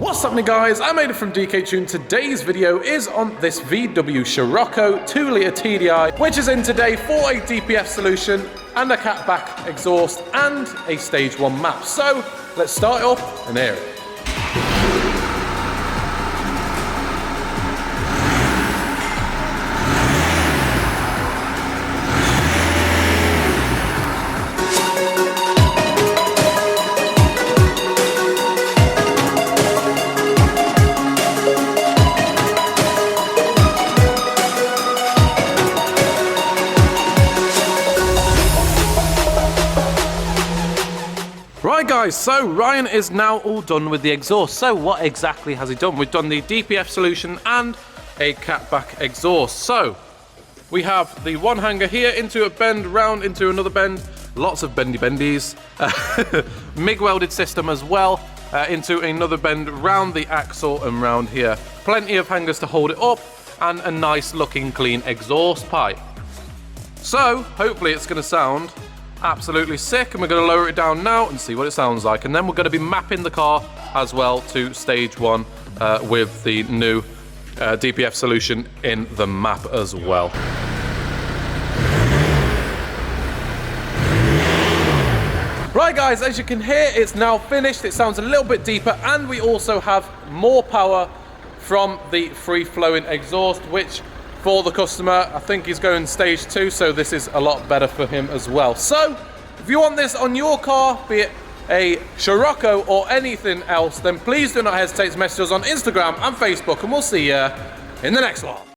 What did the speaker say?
What's happening, guys? I'm Aidan from DK Tune. Today's video is on this VW Scirocco 2-litre TDI, which is in today for a DPF solution and a Catback exhaust and a stage 1 map. So let's start it up and hear it. Right guys, so Ryan is now all done with the exhaust. So what exactly has he done? We've done the DPF solution and a Catback exhaust. So we have the one hanger here into a bend, round into another bend, lots of bendies, MIG welded system as well, into another bend round the axle and round here. Plenty of hangers to hold it up and a nice looking clean exhaust pipe. So hopefully it's going to sound absolutely sick, and we're going to lower it down now and see what it sounds like, and then we're going to be mapping the car as well to stage 1 with the new DPF solution in the map as well. Right guys, as you can hear, it's now finished. It sounds a little bit deeper, and we also have more power from the free-flowing exhaust, which for the customer, I think he's going stage 2, so this is a lot better for him as well. So, if you want this on your car, be it a Scirocco or anything else, then please do not hesitate to message us on Instagram and Facebook, and we'll see you in the next one.